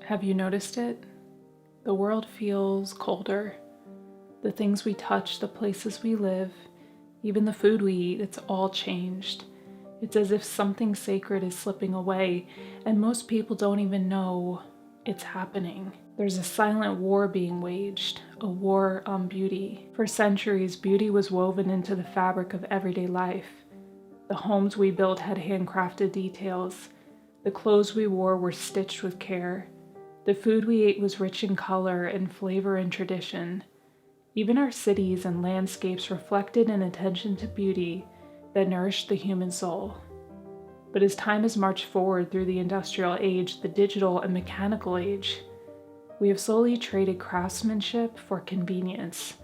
Have you noticed it? The world feels colder. The things we touch, the places we live, even the food we eat, it's all changed. It's as if something sacred is slipping away, and most people don't even know it's happening. There's a silent war being waged, a war on beauty. For centuries, beauty was woven into the fabric of everyday life. The homes we built had handcrafted details. The clothes we wore were stitched with care. The food we ate was rich in color and flavor and tradition. Even our cities and landscapes reflected an attention to beauty that nourished the human soul. But as time has marched forward through the industrial age, the digital and mechanical age, we have slowly traded craftsmanship for convenience,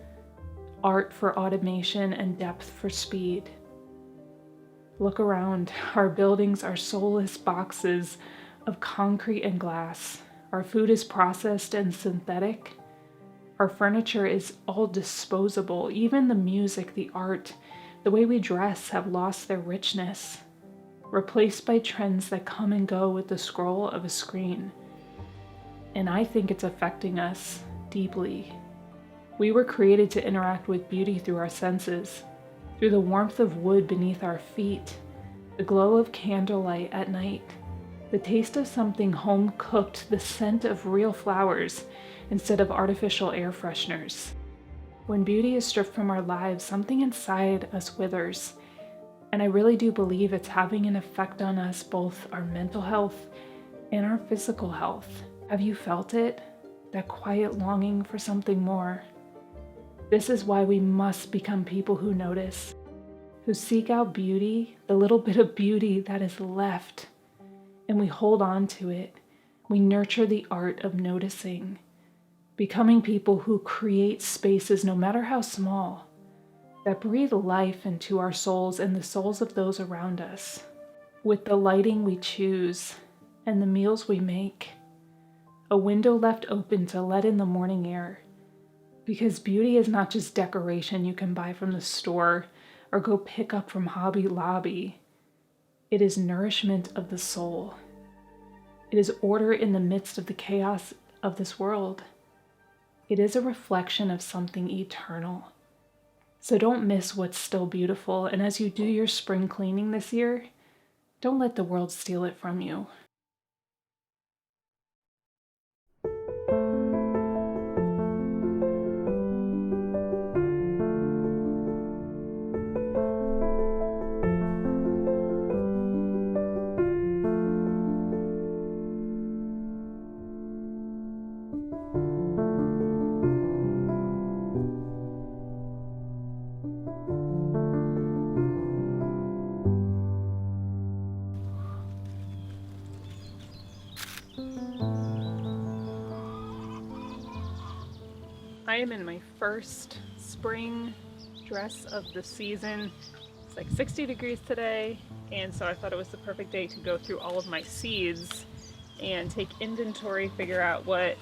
art for automation, and depth for speed. Look around. Our buildings are soulless boxes of concrete and glass. Our food is processed and synthetic. Our furniture is all disposable. Even the music, the art, the way we dress have lost their richness, replaced by trends that come and go with the scroll of a screen. And I think it's affecting us deeply. We were created to interact with beauty through our senses, through the warmth of wood beneath our feet, the glow of candlelight at night, the taste of something home cooked, the scent of real flowers instead of artificial air fresheners. When beauty is stripped from our lives, something inside us withers. And I really do believe it's having an effect on us, both our mental health and our physical health. Have you felt it? That quiet longing for something more. This is why we must become people who notice, who seek out beauty, the little bit of beauty that is left, and we hold on to it. We nurture the art of noticing, becoming people who create spaces, no matter how small, that breathe life into our souls and the souls of those around us. With the lighting we choose and the meals we make, a window left open to let in the morning air. Because beauty is not just decoration you can buy from the store or go pick up from Hobby Lobby. It is nourishment of the soul. It is order in the midst of the chaos of this world. It is a reflection of something eternal. So don't miss what's still beautiful, and as you do your spring cleaning this year, don't let the world steal it from you. I am in my first spring dress of the season. It's like 60 degrees today, and so I thought it was the perfect day to go through all of my seeds and take inventory, figure out what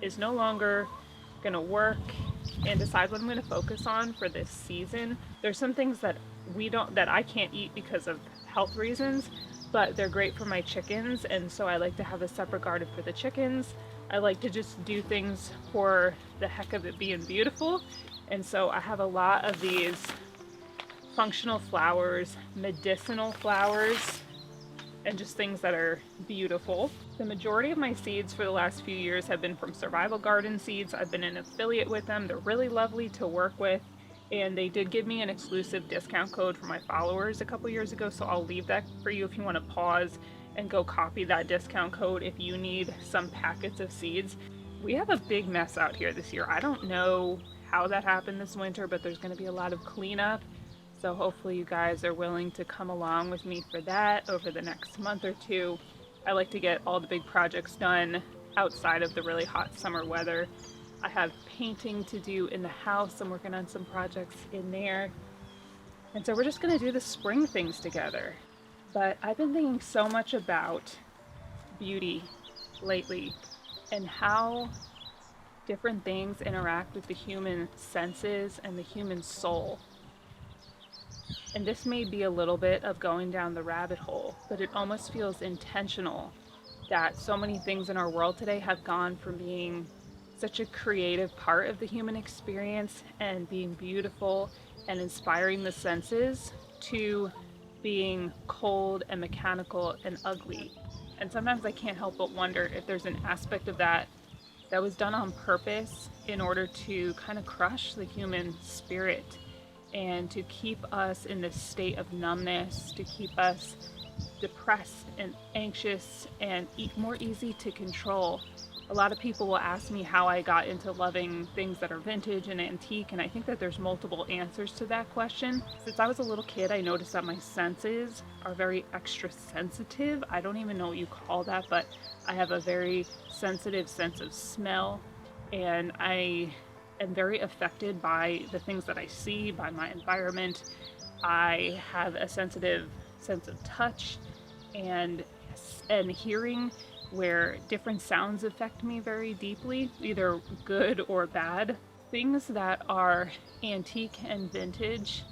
is no longer gonna work, and decide what I'm gonna focus on for this season. There's some things that I can't eat because of health reasons, but they're great for my chickens, and so I like to have a separate garden for the chickens. I like to just do things for the heck of it being beautiful, and so I have a lot of these functional flowers, medicinal flowers, and just things that are beautiful. The majority of my seeds for the last few years have been from Survival Garden Seeds. I've been an affiliate with them. They're really lovely to work with, and they did give me an exclusive discount code for my followers a couple years ago, so I'll leave that for you if you want to pause and go copy that discount code if you need some packets of seeds. We have a big mess out here this year. I don't know how that happened this winter, but there's going to be a lot of cleanup. So hopefully you guys are willing to come along with me for that over the next month or two. I like to get all the big projects done outside of the really hot summer weather. I have painting to do in the house. I'm working on some projects in there. And so we're just going to do the spring things together. But I've been thinking so much about beauty lately and how different things interact with the human senses and the human soul. And this may be a little bit of going down the rabbit hole, but it almost feels intentional that so many things in our world today have gone from being such a creative part of the human experience and being beautiful and inspiring the senses to being cold and mechanical and ugly. And sometimes I can't help but wonder if there's an aspect of that that was done on purpose in order to kind of crush the human spirit and to keep us in this state of numbness, to keep us depressed and anxious and more easy to control. A lot of people will ask me how I got into loving things that are vintage and antique, and I think that there's multiple answers to that question. Since I was a little kid, I noticed that my senses are very extra sensitive. I don't even know what you call that, but I have a very sensitive sense of smell, and I am very affected by the things that I see, by my environment. I have a sensitive sense of touch and hearing, where different sounds affect me very deeply, either good or bad. Things that are antique and vintage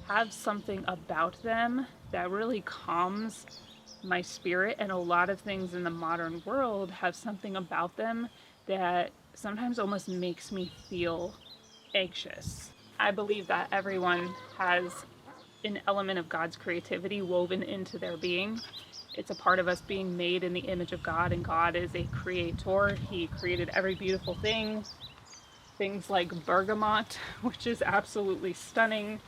have something about them that really calms my spirit, and a lot of things in the modern world have something about them that sometimes almost makes me feel anxious. I believe that everyone has an element of God's creativity woven into their being. It's a part of us being made in the image of God, and God is a creator. He created every beautiful thing. Things like bergamot, which is absolutely stunning.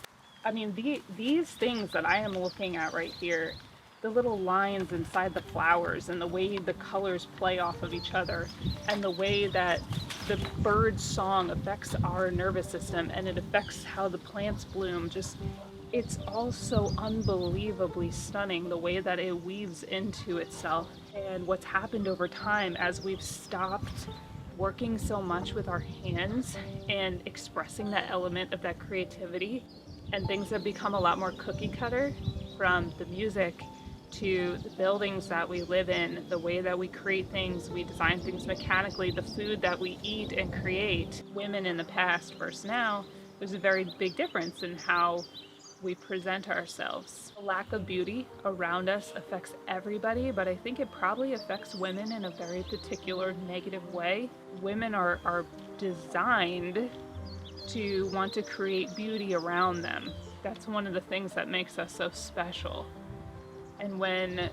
I mean, these things that I am looking at right here, the little lines inside the flowers and the way the colors play off of each other, and the way that the bird's song affects our nervous system and it affects how the plants bloom, just it's all so unbelievably stunning, the way that it weaves into itself and what's happened over time as we've stopped working so much with our hands and expressing that element of that creativity, and things have become a lot more cookie cutter, from the music to the buildings that we live in, the way that we create things, we design things mechanically, the food that we eat and create. Women in the past versus now, there's a very big difference in how we present ourselves. The lack of beauty around us affects everybody, but I think it probably affects women in a very particular negative way. Women are designed to want to create beauty around them. That's one of the things that makes us so special. And when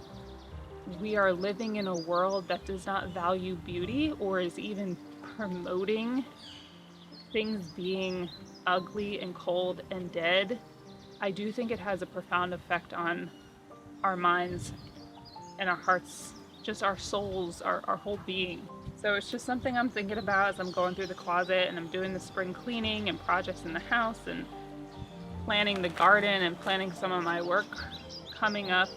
we are living in a world that does not value beauty or is even promoting things being ugly and cold and dead, I do think it has a profound effect on our minds and our hearts, just our souls, our whole being. So it's just something I'm thinking about as I'm going through the closet and I'm doing the spring cleaning and projects in the house and planning the garden and planning some of my work coming up,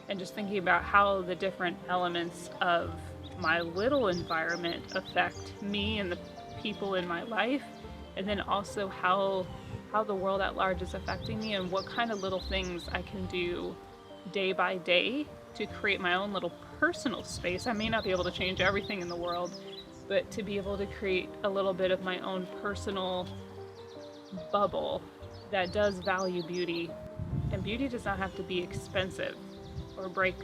and just thinking about how the different elements of my little environment affect me and the people in my life, and then also how the world at large is affecting me, and what kind of little things I can do day by day to create my own little personal space. I may not be able to change everything in the world, but to be able to create a little bit of my own personal bubble that does value beauty. And beauty does not have to be expensive or break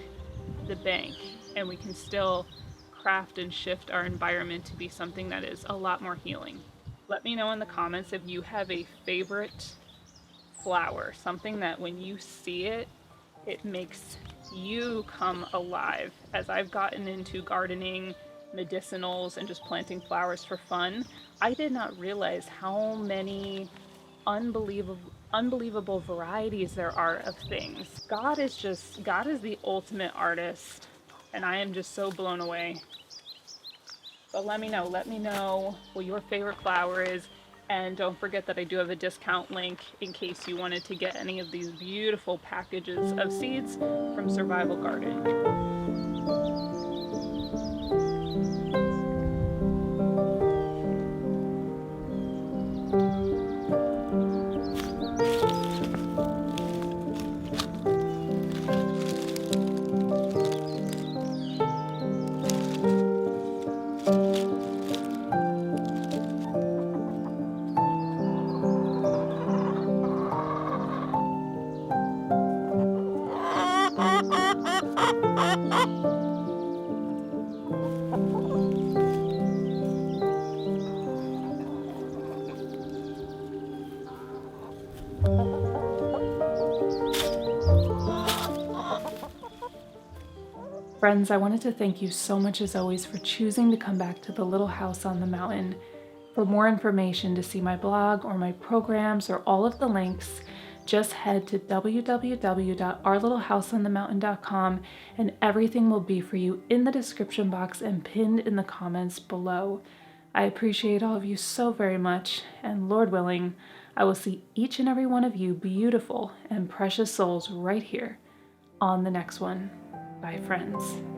the bank, and we can still craft and shift our environment to be something that is a lot more healing. Let me know in the comments if you have a favorite flower, something that when you see it, it makes you come alive. As I've gotten into gardening, medicinals, and just planting flowers for fun, I did not realize how many unbelievable varieties there are of things. God is the ultimate artist, and I am just so blown away. But let me know what your favorite flower is, and don't forget that I do have a discount link in case you wanted to get any of these beautiful packages of seeds from Survival Garden. Friends, I wanted to thank you so much as always for choosing to come back to the Little House on the Mountain. For more information, to see my blog or my programs or all of the links, just head to www.ourlittlehouseonthemountain.com and everything will be for you in the description box and pinned in the comments below. I appreciate all of you so very much, and Lord willing, I will see each and every one of you beautiful and precious souls right here on the next one. Bye, friends.